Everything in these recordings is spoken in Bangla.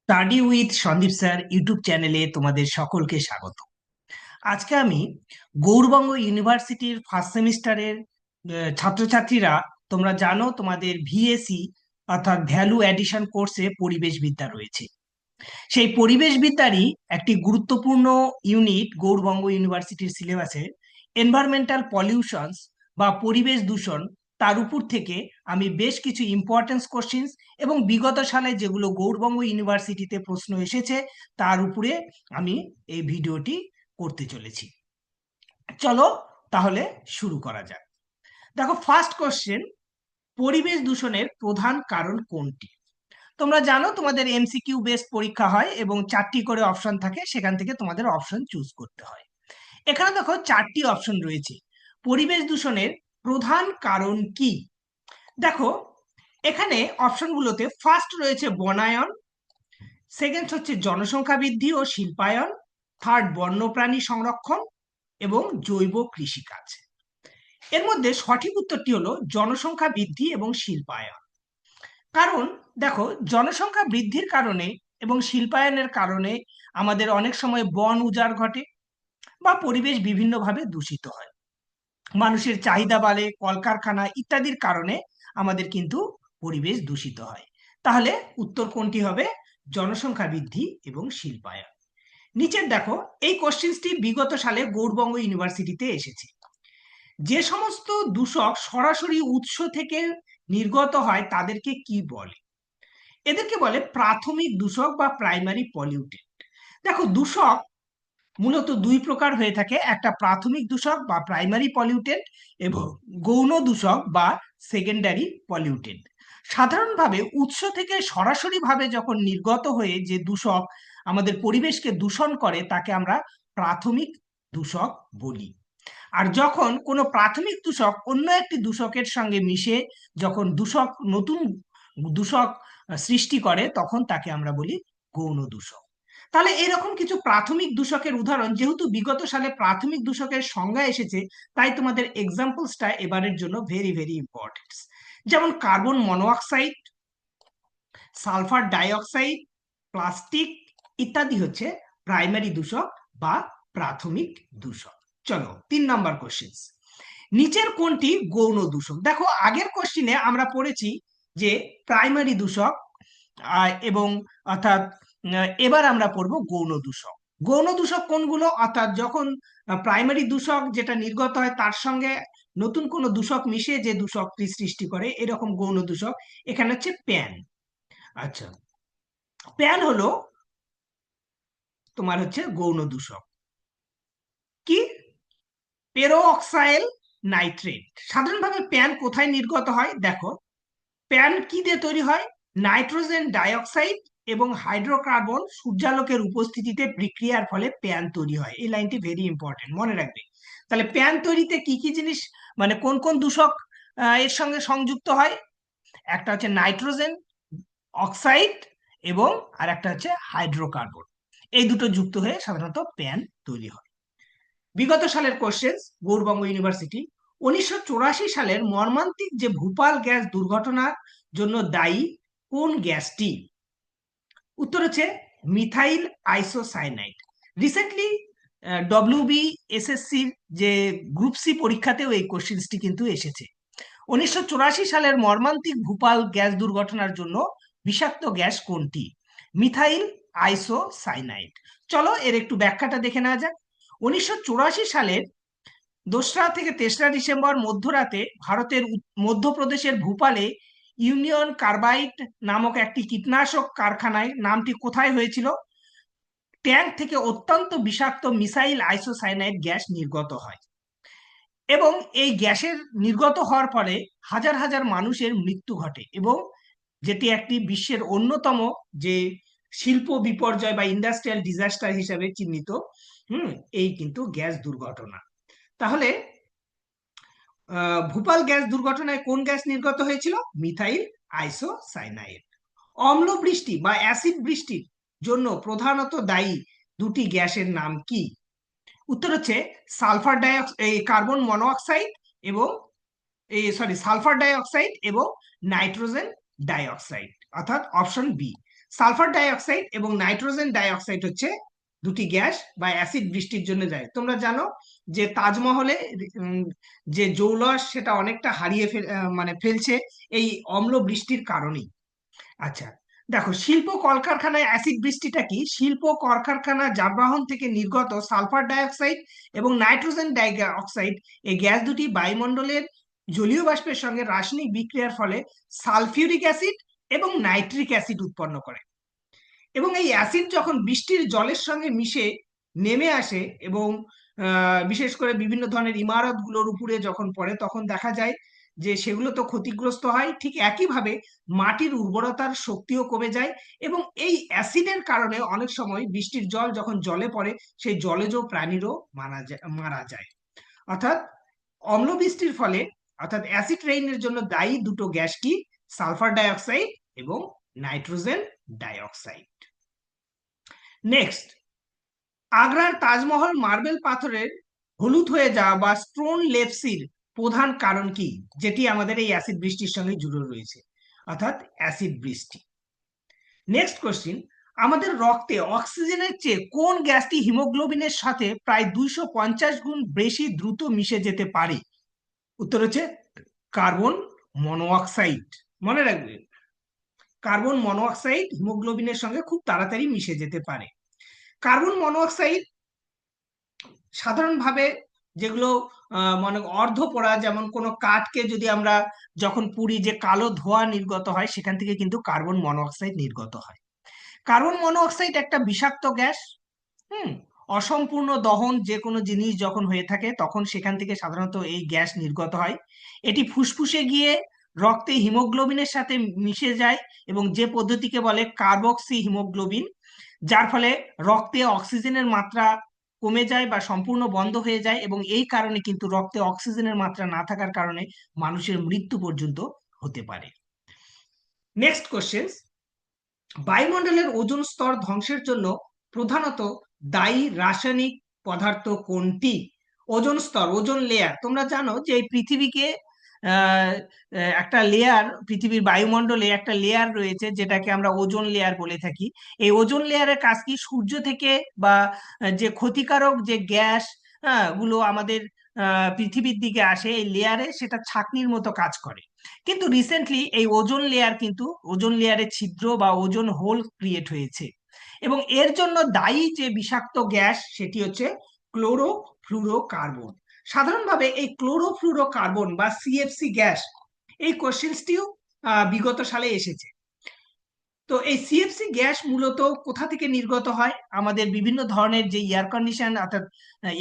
Study with Sandeep sir YouTube চ্যানেলে তোমাদের সকলকে স্বাগত। আজকে আমি গৌড়বঙ্গ ইউনিভার্সিটির ফার্স্ট সেমিস্টারের ছাত্রছাত্রীরা, তোমরা জানো তোমাদের ভিএসি অর্থাৎ ভ্যালু অ্যাডিশন কোর্সে পরিবেশবিদ্যা রয়েছে। সেই পরিবেশবিদ্যারই একটি গুরুত্বপূর্ণ ইউনিট গৌড়বঙ্গ ইউনিভার্সিটির সিলেবাসে এনভায়রনমেন্টাল পলিউশনস বা পরিবেশ দূষণ, তার উপর থেকে আমি বেশ কিছু ইম্পর্টেন্স কোশ্চিনস এবং বিগত সালে যেগুলো গৌড়বঙ্গ ইউনিভার্সিটিতে প্রশ্ন এসেছে তার উপরে আমি এই ভিডিওটি করতে চলেছি। চলো তাহলে শুরু করা যাক। দেখো, ফার্স্ট কোশ্চেন, পরিবেশ দূষণের প্রধান কারণ কোনটি? তোমরা জানো তোমাদের এমসিকিউ বেসড পরীক্ষা হয় এবং 4টি করে অপশন থাকে, সেখান থেকে তোমাদের অপশন চুজ করতে হয়। এখানে দেখো 4টি অপশন রয়েছে। পরিবেশ দূষণের প্রধান কারণ কি? দেখো, এখানে অপশনগুলোতে ফার্স্ট রয়েছে বনায়ন, সেকেন্ড হচ্ছে জনসংখ্যা বৃদ্ধি ও শিল্পায়ন, থার্ড বন্যপ্রাণী সংরক্ষণ এবং জৈব কৃষিকাজ। এর মধ্যে সঠিক উত্তরটি হলো জনসংখ্যা বৃদ্ধি এবং শিল্পায়ন। কারণ দেখো, জনসংখ্যা বৃদ্ধির কারণে এবং শিল্পায়নের কারণে আমাদের অনেক সময় বন উজাড় ঘটে বা পরিবেশ বিভিন্নভাবে দূষিত হয়। মানুষের চাহিদা বাড়ে, কলকারখানা ইত্যাদির কারণে আমাদের কিন্তু পরিবেশ দূষিত হয়। তাহলে উত্তর কোনটি হবে? জনসংখ্যা বৃদ্ধি এবং শিল্পায়ন। নিচের দেখো, এই কোশ্চেনটি বিগত সালে গৌড়বঙ্গ ইউনিভার্সিটিতে এসেছে। যে সমস্ত দূষক সরাসরি উৎস থেকে নির্গত হয় তাদেরকে কি বলে? এদেরকে বলে প্রাথমিক দূষক বা প্রাইমারি পলিউটেন্ট। দেখো, দূষক মূলত দুই প্রকার হয়ে থাকে, একটা প্রাথমিক দূষক বা প্রাইমারি পলিউটেন্ট এবং গৌণ দূষক বা সেকেন্ডারি পলিউটেন্ট। সাধারণভাবে উৎস থেকে সরাসরি ভাবে যখন নির্গত হয়ে যে দূষক আমাদের পরিবেশকে দূষণ করে তাকে আমরা প্রাথমিক দূষক বলি। আর যখন কোনো প্রাথমিক দূষক অন্য একটি দূষকের সঙ্গে মিশে যখন নতুন দূষক সৃষ্টি করে তখন তাকে আমরা বলি গৌণ দূষক। তাহলে এরকম কিছু প্রাথমিক দূষকের উদাহরণ, যেহেতু বিগত সালে প্রাথমিক দূষকের সংজ্ঞা এসেছে তাই তোমাদের এক্সাম্পলসটা এবারের জন্য ভেরি ভেরি ইম্পর্টেন্ট। যেমন carbon monoxide, sulphur dioxide, plastic ইত্যাদি হচ্ছে প্রাইমারি দূষক বা প্রাথমিক দূষক। চলো 3 নম্বর কোশ্চেন, নিচের কোনটি গৌণ দূষক? দেখো, আগের কোশ্চিনে আমরা পড়েছি যে প্রাইমারি দূষক এবং অর্থাৎ এবার আমরা পড়ব গৌণ দূষক। গৌণ দূষক কোনগুলো? অর্থাৎ যখন প্রাইমারি দূষক যেটা নির্গত হয় তার সঙ্গে নতুন কোনো দূষক মিশে যে দূষকটি সৃষ্টি করে, এরকম গৌণ দূষক। এখানে হচ্ছে প্যান। আচ্ছা, প্যান হলো তোমার হচ্ছে গৌণ দূষক। কি? পেরো অক্সাইল নাইট্রেট। সাধারণভাবে প্যান কোথায় নির্গত হয়? দেখো, প্যান কি দিয়ে তৈরি হয়? নাইট্রোজেন ডাইঅক্সাইড এবং হাইড্রোকার্বন সূর্যালোকের উপস্থিতিতে বিক্রিয়ার ফলে প্যান তৈরি হয়। এই লাইনটি ভেরি ইম্পর্টেন্ট, মনে রাখবে। তাহলে প্যান তৈরিতে কি কি জিনিস, মানে কোন কোন দূষক এর সঙ্গে সংযুক্ত হয়? একটা হচ্ছে নাইট্রোজেন অক্সাইড এবং আর একটা হচ্ছে হাইড্রোকার্বন। এই দুটো যুক্ত হয়ে সাধারণত প্যান তৈরি হয়। বিগত সালের কোশ্চেন, গৌড়বঙ্গ ইউনিভার্সিটি 1984 সালের মর্মান্তিক যে ভূপাল গ্যাস দুর্ঘটনার জন্য দায়ী কোন গ্যাসটি? উত্তর হচ্ছে মিথাইল আইসোসায়ানাইড। রিসেন্টলি WBSSC যে গ্রুপ সি পরীক্ষাতেও এই কোশ্চেনটি কিন্তু এসেছে। 1984 সালের মর্মান্তিক ভূপাল গ্যাস দুর্ঘটনার জন্য বিষাক্ত গ্যাস কোনটি? Methyl isocyanide. চলো এর একটু ব্যাখ্যাটা দেখে নেওয়া যাক। 1984 সালের 2রা থেকে 3রা ডিসেম্বর মধ্যরাতে ভারতের মধ্যপ্রদেশের ভূপালে ইউনিয়ন কার্বাইড নামক একটি কীটনাশক কারখানায়, নামটি কোথায় হয়েছিল? ট্যাঙ্ক থেকে অত্যন্ত বিষাক্ত মিসাইল আইসোসায়ানাইড গ্যাস নির্গত হয় এবং এই গ্যাসের নির্গত হওয়ার ফলে হাজার হাজার মানুষের মৃত্যু ঘটে এবং যেটি একটি বিশ্বের অন্যতম যে শিল্প বিপর্যয় বা ইন্ডাস্ট্রিয়াল ডিজাস্টার হিসাবে চিহ্নিত। এই কিন্তু গ্যাস দুর্ঘটনা। তাহলে ভূপাল গ্যাস দুর্ঘটনায় কোন গ্যাস নির্গত হয়েছিল? Methyl isocyanide. অম্ল বৃষ্টি বা অ্যাসিড বৃষ্টির জন্য প্রধানত দায়ী দুটি গ্যাসের নাম কি? উত্তর হচ্ছে সালফার ডাইঅক্সাইড, কার্বন মনোঅক্সাইড এবং সালফার ডাইঅক্সাইড এবং নাইট্রোজেন ডাইঅক্সাইড, অর্থাৎ অপশন বি সালফার ডাইঅক্সাইড এবং নাইট্রোজেন ডাইঅক্সাইড হচ্ছে দুটি গ্যাস বা অ্যাসিড বৃষ্টির জন্য যায়। তোমরা জানো যে তাজমহলে উম, যে জৌলস সেটা অনেকটা হারিয়ে মানে ফেলছে এই অম্ল বৃষ্টির কারণেই। আচ্ছা, দেখো, শিল্প কলকারখানায় অ্যাসিড বৃষ্টিটা কি? শিল্প কলকারখানা যানবাহন থেকে নির্গত সালফার ডাইঅক্সাইড এবং নাইট্রোজেন ডাইঅক্সাইড, এই গ্যাস দুটি বায়ুমণ্ডলের জলীয় বাষ্পের সঙ্গে রাসায়নিক বিক্রিয়ার ফলে সালফিউরিক অ্যাসিড এবং নাইট্রিক অ্যাসিড উৎপন্ন করে। এবং এই অ্যাসিড যখন বৃষ্টির জলের সঙ্গে মিশে নেমে আসে এবং বিশেষ করে বিভিন্ন ধরনের ইমারতগুলোর উপরে যখন পড়ে, তখন দেখা যায় যে সেগুলো তো ক্ষতিগ্রস্ত হয়, ঠিক একইভাবে মাটির উর্বরতার শক্তিও কমে যায়। এবং এই অ্যাসিডের কারণে অনেক সময় বৃষ্টির জল যখন জলে পড়ে, সেই জলজ প্রাণীরও মারা যায়। অর্থাৎ অম্ল বৃষ্টির ফলে, অর্থাৎ অ্যাসিড রেইনের জন্য দায়ী দুটো গ্যাস কি? সালফার ডাইঅক্সাইড এবং নাইট্রোজেন ডাইঅক্সাইড। নেক্সট, আগ্রার তাজমহল মার্বেল পাথরের হলুদ হয়ে যাওয়া বা স্টোন লেপসির প্রধান কারণ কি, যেটি আমাদের এই অ্যাসিড বৃষ্টির সঙ্গে জুড়ে রয়েছে, অর্থাৎ অ্যাসিড বৃষ্টি। নেক্সট কোশ্চিন, আমাদের রক্তে অক্সিজেনের চেয়ে কোন গ্যাসটি হিমোগ্লোবিনের সাথে প্রায় 250 গুণ বেশি দ্রুত মিশে যেতে পারে? উত্তর হচ্ছে কার্বন মনোঅক্সাইড। মনে রাখবে, কার্বন মনোঅক্সাইড হিমোগ্লোবিনের সঙ্গে খুব তাড়াতাড়ি মিশে যেতে পারে। কার্বন মনোঅক্সাইড সাধারণভাবে যেগুলো মানে অর্ধ পোড়া, যেমন কোনো কাঠকে যদি আমরা যখন পুড়ি, যে কালো ধোঁয়া নির্গত হয়, সেখান থেকে কিন্তু কার্বন মনোঅক্সাইড নির্গত হয়। কার্বন মনোঅক্সাইড একটা বিষাক্ত গ্যাস। হুম। অসম্পূর্ণ দহন যে কোনো জিনিস যখন হয়ে থাকে, তখন সেখান থেকে সাধারণত এই গ্যাস নির্গত হয়। এটি ফুসফুসে গিয়ে রক্তে হিমোগ্লোবিনের সাথে মিশে যায়, এবং যে পদ্ধতিকে বলে কার্বক্সি হিমোগ্লোবিন, যার ফলে রক্তে অক্সিজেনের মাত্রা কমে যায় বা সম্পূর্ণ বন্ধ হয়ে যায়, এবং এই কারণে কিন্তু রক্তে অক্সিজেনের মাত্রা না থাকার কারণে মানুষের মৃত্যু পর্যন্ত হতে পারে। নেক্সট কোশ্চেন, বায়ুমণ্ডলের ওজোন স্তর ধ্বংসের জন্য প্রধানত দায়ী রাসায়নিক পদার্থ কোনটি? ওজোন স্তর, ওজোন লেয়ার, তোমরা জানো যে এই পৃথিবীকে আহ, একটা লেয়ার, পৃথিবীর বায়ুমণ্ডলে একটা লেয়ার রয়েছে যেটাকে আমরা ওজোন লেয়ার বলে থাকি। এই ওজোন লেয়ারের কাজ কি? সূর্য থেকে বা যে ক্ষতিকারক যে গ্যাস গুলো আমাদের পৃথিবীর দিকে আসে এই লেয়ারে, সেটা ছাঁকনির মতো কাজ করে। কিন্তু রিসেন্টলি এই ওজোন লেয়ার কিন্তু, ওজোন লেয়ারে ছিদ্র বা ওজোন হোল ক্রিয়েট হয়েছে, এবং এর জন্য দায়ী যে বিষাক্ত গ্যাস সেটি হচ্ছে ক্লোরোফ্লুরোকার্বন। সাধারণভাবে এই ক্লোরোফ্লুরোকার্বন বা সিএফসি গ্যাস, এই কোশ্চেনটিও বিগত সালে এসেছে। তো এই সিএফসি গ্যাস মূলত কোথা থেকে নির্গত হয়? আমাদের বিভিন্ন ধরনের যে এয়ার কন্ডিশন, অর্থাৎ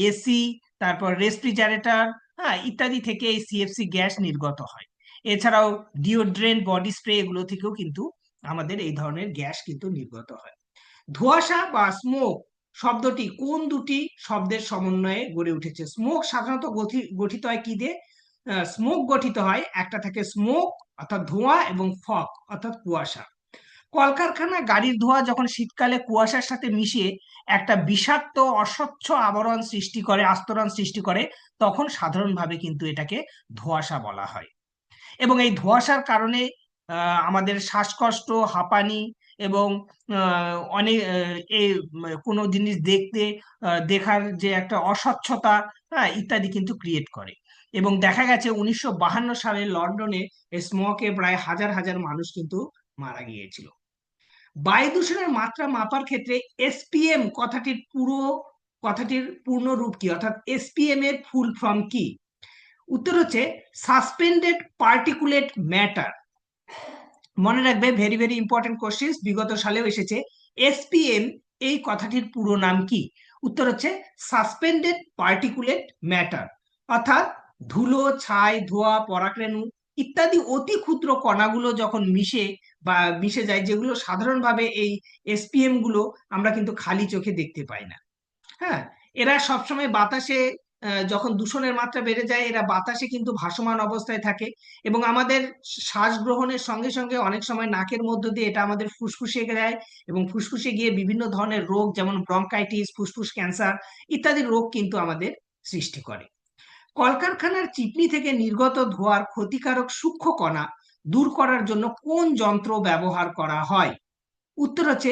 এসি, তারপর রেফ্রিজারেটর, হ্যাঁ, ইত্যাদি থেকে এই সিএফসি গ্যাস নির্গত হয়। এছাড়াও ডিওড্রেন্ট, বডি স্প্রে, এগুলো থেকেও কিন্তু আমাদের এই ধরনের গ্যাস কিন্তু নির্গত হয়। ধোঁয়াশা বা স্মোক শব্দটি কোন দুটি শব্দের সমন্বয়ে গড়ে উঠেছে? স্মোক সাধারণত গঠিত হয় কি দিয়ে? স্মোক গঠিত হয়, একটা থাকে স্মোক অর্থাৎ ধোঁয়া, এবং ফগ অর্থাৎ কুয়াশা। কলকারখানা গাড়ির ধোঁয়া যখন শীতকালে কুয়াশার সাথে মিশিয়ে একটা বিষাক্ত অস্বচ্ছ আবরণ সৃষ্টি করে, আস্তরণ সৃষ্টি করে, তখন সাধারণভাবে কিন্তু এটাকে ধোঁয়াশা বলা হয়। এবং এই ধোঁয়াশার কারণে আমাদের শ্বাসকষ্ট, হাঁপানি, এবং অনেক এই কোনো জিনিস দেখতে দেখার যে একটা অস্বচ্ছতা, হ্যাঁ, ইত্যাদি কিন্তু ক্রিয়েট করে। এবং দেখা গেছে 1952 সালে লন্ডনে স্মোকে প্রায় হাজার হাজার মানুষ কিন্তু মারা গিয়েছিল। বায়ু দূষণের মাত্রা মাপার ক্ষেত্রে এসপিএম কথাটির পূর্ণ রূপ কি, অর্থাৎ এসপিএম এর ফুল ফর্ম কি? উত্তর হচ্ছে সাসপেন্ডেড পার্টিকুলেট ম্যাটার। মনে রাখবে, ভেরি ভেরি ইম্পর্টেন্ট কোশ্চেন, বিগত সালেও এসেছে। এসপিএম এই কথাটির পুরো নাম কি? উত্তর হচ্ছে সাসপেন্ডেড পার্টিকুলেট ম্যাটার। অর্থাৎ ধুলো, ছাই, ধোঁয়া, পরাগরেণু ইত্যাদি অতি ক্ষুদ্র কণাগুলো যখন মিশে যায়, যেগুলো সাধারণভাবে এই এসপিএম গুলো আমরা কিন্তু খালি চোখে দেখতে পাই না। হ্যাঁ, এরা সবসময় বাতাসে, যখন দূষণের মাত্রা বেড়ে যায়, এরা বাতাসে কিন্তু ভাসমান অবস্থায় থাকে, এবং আমাদের শ্বাস গ্রহণের সঙ্গে সঙ্গে অনেক সময় নাকের মধ্য দিয়ে এটা আমাদের ফুসফুসে যায়, এবং ফুসফুসে গিয়ে বিভিন্ন ধরনের রোগ, যেমন ব্রঙ্কাইটিস, ফুসফুস ক্যান্সার ইত্যাদি রোগ কিন্তু আমাদের সৃষ্টি করে। কলকারখানার চিমনি থেকে নির্গত ধোঁয়ার ক্ষতিকারক সূক্ষ্ম কণা দূর করার জন্য কোন যন্ত্র ব্যবহার করা হয়? উত্তর হচ্ছে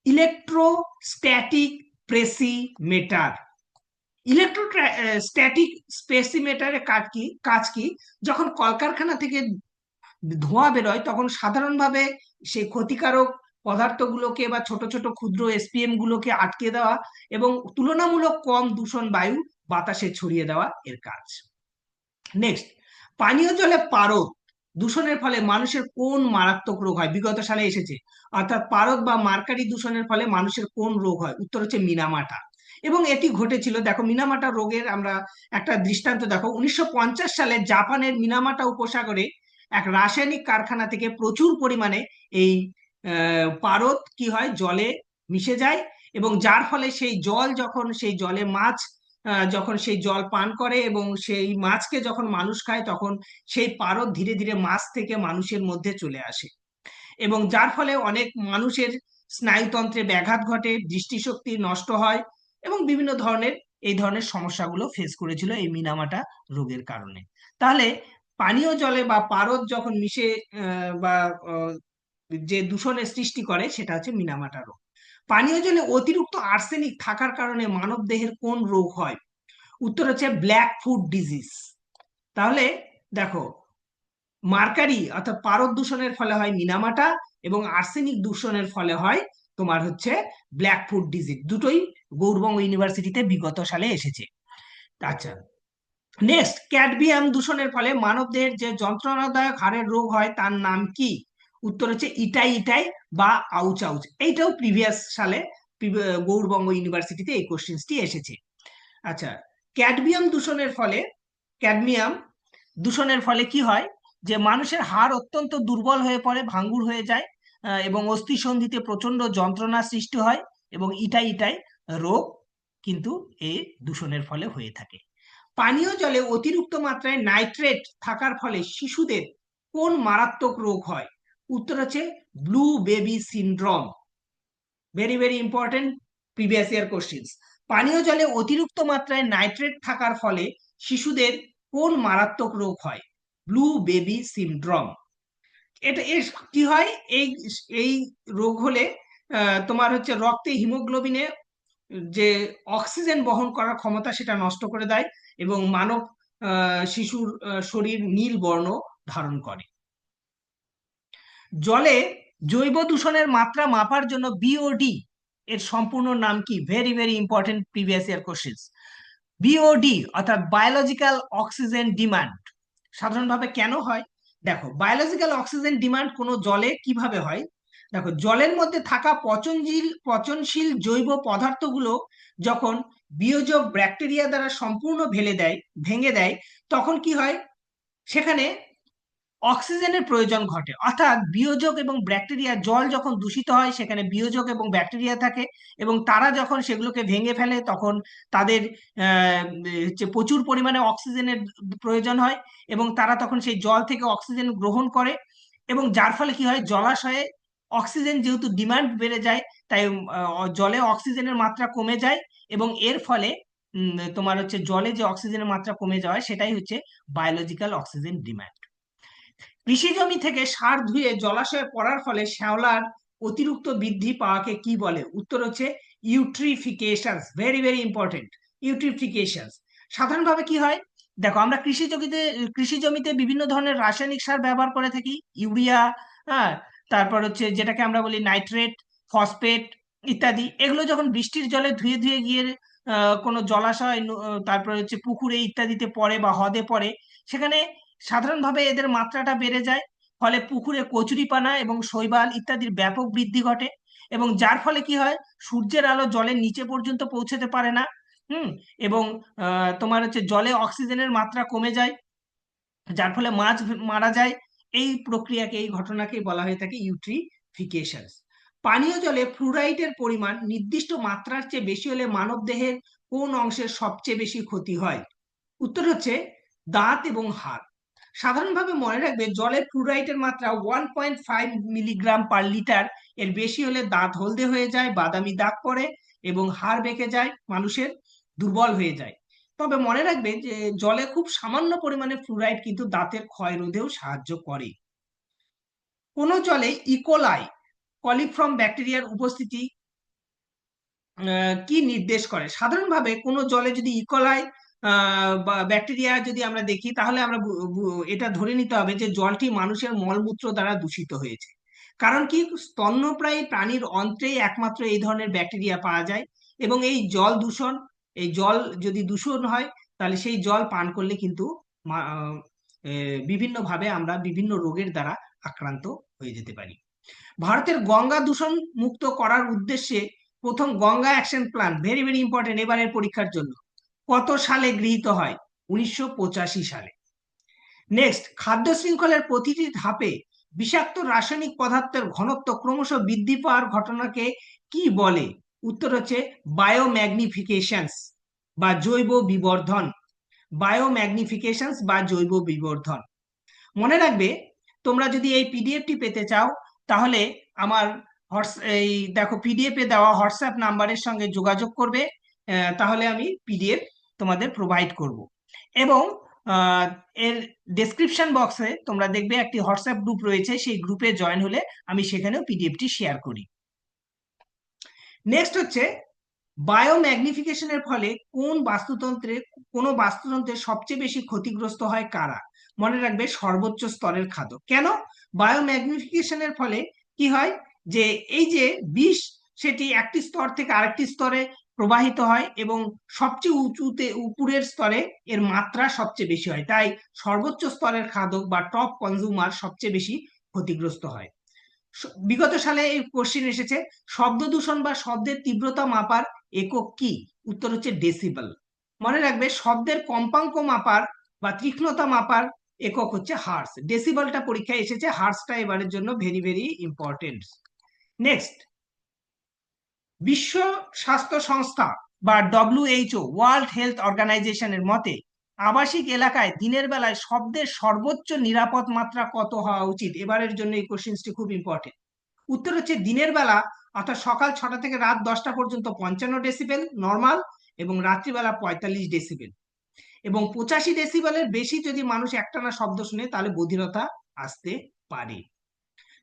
ইলেকট্রোস্ট্যাটিক প্রেসিমেটার। ইলেকট্রোস্ট্যাটিক প্রেসিমেটারের কাজ কি, যখন কলকারখানা থেকে ধোঁয়া বেরোয় তখন সাধারণভাবে সেই ক্ষতিকারক পদার্থগুলোকে বা ছোট ছোট ক্ষুদ্র এসপিএম গুলোকে আটকে দেওয়া এবং তুলনামূলক কম দূষণ বায়ু বাতাসে ছড়িয়ে দেওয়া এর কাজ। নেক্সট, পানীয় জলে পারদ দূষণের ফলে মানুষের কোন মারাত্মক রোগ হয়? বিগত সালে এসেছে, অর্থাৎ পারদ বা মার্কারি দূষণের ফলে মানুষের কোন রোগ হয়? উত্তর হচ্ছে মিনামাটা। এবং এটি ঘটেছিল, দেখো মিনামাটা রোগের আমরা একটা দৃষ্টান্ত দেখো। 1950 সালে জাপানের মিনামাটা উপসাগরে এক রাসায়নিক কারখানা থেকে প্রচুর পরিমাণে এই পারদ কি হয়, জলে মিশে যায় এবং যার ফলে সেই জল, যখন সেই জলে মাছ যখন সেই জল পান করে এবং সেই মাছকে যখন মানুষ খায় তখন সেই পারদ ধীরে ধীরে মাছ থেকে মানুষের মধ্যে চলে আসে এবং যার ফলে অনেক মানুষের স্নায়ুতন্ত্রে ব্যাঘাত ঘটে, দৃষ্টিশক্তি নষ্ট হয় এবং বিভিন্ন ধরনের এই ধরনের সমস্যাগুলো ফেস করেছিল এই মিনামাটা রোগের কারণে। তাহলে পানীয় জলে বা পারদ যখন মিশে বা যে দূষণের সৃষ্টি করে সেটা হচ্ছে মিনামাটা রোগ। পানীয় জলে অতিরিক্ত আর্সেনিক থাকার কারণে মানব দেহের কোন রোগ হয়? উত্তর হচ্ছে ব্ল্যাক ফুড ডিজিজ। তাহলে দেখো, মার্কারি অর্থাৎ পারদ দূষণের ফলে হয় মিনামাটা এবং আর্সেনিক দূষণের ফলে হয় তোমার হচ্ছে ব্ল্যাক ফুড ডিজিজ। দুটোই গৌড়বঙ্গ ইউনিভার্সিটিতে বিগত সালে এসেছে। আচ্ছা, নেক্সট, ক্যাডমিয়াম দূষণের ফলে মানবদেহের যে যন্ত্রণাদায়ক হাড়ের রোগ হয় তার নাম কি? উত্তর হচ্ছে ইটাই ইটাই বা আউচ আউচ। এইটাও প্রিভিয়াস সালে গৌড়বঙ্গ ইউনিভার্সিটিতে এই কোশ্চেন্সটি এসেছে। আচ্ছা, ক্যাডমিয়াম দূষণের ফলে ক্যাডমিয়াম দূষণের ফলে কি হয়, যে মানুষের হাড় অত্যন্ত দুর্বল হয়ে পড়ে, ভাঙ্গুর হয়ে যায় এবং অস্থিসন্ধিতে প্রচন্ড যন্ত্রণা সৃষ্টি হয় এবং ইটাই ইটাই রোগ কিন্তু এই দূষণের ফলে হয়ে থাকে। পানীয় জলে অতিরিক্ত মাত্রায় নাইট্রেট থাকার ফলে শিশুদের কোন মারাত্মক রোগ হয়? উত্তর হচ্ছে blue baby syndrome. Very very important previous year question. পানীয় জলে অতিরিক্ত মাত্রায় নাইট্রেট থাকার ফলে শিশুদের কোন মারাত্মক রোগ হয়? Blue baby syndrome. এটা এর কি হয়, এই এই রোগ হলে তোমার হচ্ছে রক্তে হিমোগ্লোবিনে যে অক্সিজেন বহন করার ক্ষমতা সেটা নষ্ট করে দেয় এবং মানব শিশুর শরীর নীল বর্ণ ধারণ করে। জলে জৈব দূষণের মাত্রা মাপার জন্য বিওডি এর সম্পূর্ণ নাম কি? Very very important previous year questions. BOD অর্থাৎ বায়োলজিক্যাল অক্সিজেন ডিমান্ড সাধারণভাবে কেন হয়? দেখো, বায়োলজিক্যাল অক্সিজেন ডিমান্ড কোনো জলে কিভাবে হয়। দেখো, জলের মধ্যে থাকা পচনশীল জৈব পদার্থগুলো যখন বিয়োজক ব্যাকটেরিয়া দ্বারা সম্পূর্ণ ভেঙে দেয় তখন কি হয়, সেখানে অক্সিজেনের প্রয়োজন ঘটে। অর্থাৎ বিয়োজক এবং ব্যাকটেরিয়া, জল যখন দূষিত হয় সেখানে বিয়োজক এবং ব্যাকটেরিয়া থাকে এবং তারা যখন সেগুলোকে ভেঙে ফেলে তখন তাদের হচ্ছে প্রচুর পরিমাণে অক্সিজেনের প্রয়োজন হয় এবং তারা তখন সেই জল থেকে অক্সিজেন গ্রহণ করে এবং যার ফলে কি হয়, জলাশয়ে অক্সিজেন যেহেতু ডিমান্ড বেড়ে যায় তাই জলে অক্সিজেনের মাত্রা কমে যায় এবং এর ফলে তোমার হচ্ছে জলে যে অক্সিজেনের মাত্রা কমে যাওয়া সেটাই হচ্ছে বায়োলজিক্যাল অক্সিজেন ডিমান্ড। কৃষি জমি থেকে সার ধুয়ে জলাশয়ে পড়ার ফলে শ্যাওলার অতিরিক্ত বৃদ্ধি পাওয়াকে কি বলে? উত্তর হচ্ছে eutrophication. Very very important, eutrophication. সাধারণভাবে কি হয়, দেখো আমরা কৃষি জমিতে বিভিন্ন ধরনের রাসায়নিক সার ব্যবহার করে থাকি, ইউরিয়া, হ্যাঁ, তারপর হচ্ছে যেটাকে আমরা বলি নাইট্রেট, ফসফেট ইত্যাদি। এগুলো যখন বৃষ্টির জলে ধুয়ে ধুয়ে গিয়ে কোনো জলাশয় তারপরে হচ্ছে পুকুরে ইত্যাদিতে পড়ে বা হ্রদে পড়ে, সেখানে সাধারণভাবে এদের মাত্রাটা বেড়ে যায়, ফলে পুকুরে কচুরিপানা এবং শৈবাল ইত্যাদির ব্যাপক বৃদ্ধি ঘটে এবং যার ফলে কি হয়, সূর্যের আলো জলের নিচে পর্যন্ত পৌঁছতে পারে না। হুম। এবং তোমার হচ্ছে জলে অক্সিজেনের মাত্রা কমে যায় যার ফলে মাছ মারা যায়। এই প্রক্রিয়াকে, এই ঘটনাকে বলা হয়ে থাকে ইউট্রিফিকেশন। পানীয় জলে ফ্লুরাইডের পরিমাণ নির্দিষ্ট মাত্রার চেয়ে বেশি হলে মানবদেহের কোন অংশের সবচেয়ে বেশি ক্ষতি হয়? উত্তর হচ্ছে দাঁত এবং হাড়। সাধারণভাবে মনে রাখবে, জলে ফ্লুরাইডের মাত্রা 1.5 মিলিগ্রাম পার লিটার এর বেশি হলে দাঁত হলদে হয়ে যায়, বাদামি দাগ পড়ে এবং হাড় বেঁকে যায়, মানুষের দুর্বল হয়ে যায়। তবে মনে রাখবে যে জলে খুব সামান্য পরিমাণে ফ্লুরাইড কিন্তু দাঁতের ক্ষয় রোধেও সাহায্য করে। কোন জলে ইকোলাই কলিফর্ম ব্যাকটেরিয়ার উপস্থিতি কি নির্দেশ করে? সাধারণভাবে কোনো জলে যদি ইকোলাই বা ব্যাকটেরিয়া যদি আমরা দেখি, তাহলে আমরা এটা ধরে নিতে হবে যে জলটি মানুষের মলমূত্র দ্বারা দূষিত হয়েছে। কারণ কি, স্তন্যপ্রায়ী প্রাণীর অন্ত্রেই একমাত্র এই ধরনের ব্যাকটেরিয়া পাওয়া যায়। এবং এই জল দূষণ, এই জল যদি দূষণ হয়, তাহলে সেই জল পান করলে কিন্তু বিভিন্নভাবে আমরা বিভিন্ন রোগের দ্বারা আক্রান্ত হয়ে যেতে পারি। ভারতের গঙ্গা দূষণ মুক্ত করার উদ্দেশ্যে প্রথম Ganga action plan, very very important এবারের পরীক্ষার জন্য, কত সালে গৃহীত হয়? 1985 সালে। নেক্সট, খাদ্য শৃঙ্খলের প্রতিটি ধাপে বিষাক্ত রাসায়নিক পদার্থের ঘনত্ব ক্রমশ বৃদ্ধি পাওয়ার ঘটনাকে কি বলে? উত্তর হচ্ছে বায়োম্যাগনিফিকেশনস বা জৈব বিবর্ধন। বায়োম্যাগনিফিকেশনস বা জৈব বিবর্ধন। মনে রাখবে, তোমরা যদি এই পিডিএফটি পেতে চাও, তাহলে আমার এই দেখো পিডিএফ এ দেওয়া হোয়াটসঅ্যাপ নাম্বারের সঙ্গে যোগাযোগ করবে, তাহলে আমি পিডিএফ তোমাদের প্রোভাইড করব। এবং এর ডেসক্রিপশন বক্সে তোমরা দেখবে একটি হোয়াটসঅ্যাপ গ্রুপ রয়েছে, সেই গ্রুপে জয়েন হলে আমি সেখানেও পিডিএফটি শেয়ার করি। নেক্সট হচ্ছে, বায়োম্যাগনিফিকেশনের ফলে কোনো বাস্তুতন্ত্রের সবচেয়ে বেশি ক্ষতিগ্রস্ত হয় কারা? মনে রাখবে, সর্বোচ্চ স্তরের খাদক। কেন? বায়োম্যাগনিফিকেশনের ফলে কি হয়, যে এই যে বিষ, সেটি একটি স্তর থেকে আরেকটি স্তরে প্রবাহিত হয় এবং সবচেয়ে উঁচুতে উপরের স্তরে এর মাত্রা সবচেয়ে বেশি হয়, তাই সর্বোচ্চ স্তরের খাদক বা টপ কনজিউমার সবচেয়ে বেশি ক্ষতিগ্রস্ত হয়। বিগত সালে এই কোশ্চেন এসেছে, শব্দ দূষণ বা শব্দের তীব্রতা মাপার একক কি? উত্তর হচ্ছে ডেসিবেল। মনে রাখবে, শব্দের কম্পাঙ্ক মাপার বা তীক্ষ্ণতা মাপার একক হচ্ছে হার্স। ডেসিবেলটা পরীক্ষায় এসেছে, হার্সটা এবারের জন্য ভেরি ভেরি ইম্পর্টেন্ট। নেক্সট, বিশ্ব স্বাস্থ্য সংস্থা বা ডব্লিউএইচও, ওয়ার্ল্ড হেলথ অর্গানাইজেশনের মতে আবাসিক এলাকায় দিনের বেলায় শব্দের সর্বোচ্চ নিরাপদ মাত্রা কত হওয়া উচিত? এবারের জন্য এই কোশ্চেনটি খুব ইম্পর্টেন্ট। উত্তর হচ্ছে, দিনের বেলা অর্থাৎ সকাল 6টা থেকে রাত 10টা পর্যন্ত 55 ডেসিবেল নর্মাল, এবং রাত্রিবেলা 45 ডেসিবেল। এবং 85 ডেসিবেলের বেশি যদি মানুষ একটানা শব্দ শুনে, তাহলে বধিরতা আসতে পারে।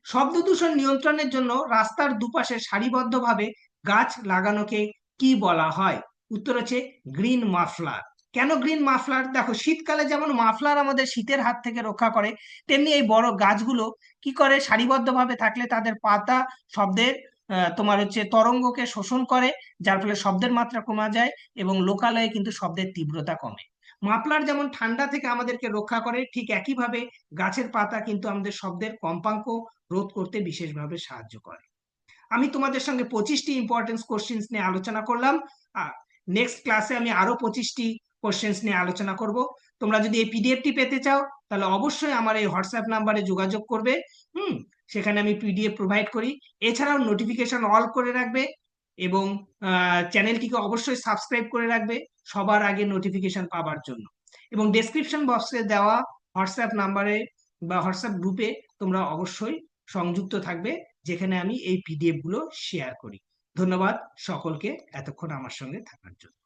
শব্দ দূষণ নিয়ন্ত্রণের জন্য রাস্তার দুপাশে সারিবদ্ধভাবে গাছ লাগানোকে কি বলা হয়? উত্তর হচ্ছে গ্রিন মাফলার। কেন গ্রিন মাফলার? দেখো, শীতকালে যেমন মাফলার আমাদের শীতের হাত থেকে রক্ষা করে, তেমনি এই বড় গাছগুলো কি করে, সারিবদ্ধভাবে থাকলে তাদের পাতা শব্দের তোমার হচ্ছে তরঙ্গকে শোষণ করে, যার ফলে শব্দের মাত্রা কমা যায় এবং লোকালয়ে কিন্তু শব্দের তীব্রতা কমে। মাফলার যেমন ঠান্ডা থেকে আমাদেরকে রক্ষা করে, ঠিক একইভাবে গাছের পাতা কিন্তু আমাদের শব্দের কম্পাঙ্ক রোধ করতে বিশেষভাবে সাহায্য করে। আমি তোমাদের সঙ্গে 25টি ইম্পর্টেন্স কোশ্চেন্স নিয়ে আলোচনা করলাম। নেক্সট ক্লাসে আমি আরো 25টি কোশ্চেন্স নিয়ে আলোচনা করব। তোমরা যদি এই পিডিএফটি পেতে চাও, তাহলে অবশ্যই আমার এই হোয়াটসঅ্যাপ নাম্বারে যোগাযোগ করবে। সেখানে আমি পিডিএফ প্রোভাইড করি। এছাড়াও নোটিফিকেশন অল করে রাখবে এবং চ্যানেলটিকে অবশ্যই সাবস্ক্রাইব করে রাখবে সবার আগে নোটিফিকেশন পাবার জন্য। এবং ডেসক্রিপশন বক্সে দেওয়া হোয়াটসঅ্যাপ নাম্বারে বা হোয়াটসঅ্যাপ গ্রুপে তোমরা অবশ্যই সংযুক্ত থাকবে, যেখানে আমি এই পিডিএফ গুলো শেয়ার করি। ধন্যবাদ সকলকে এতক্ষণ আমার সঙ্গে থাকার জন্য।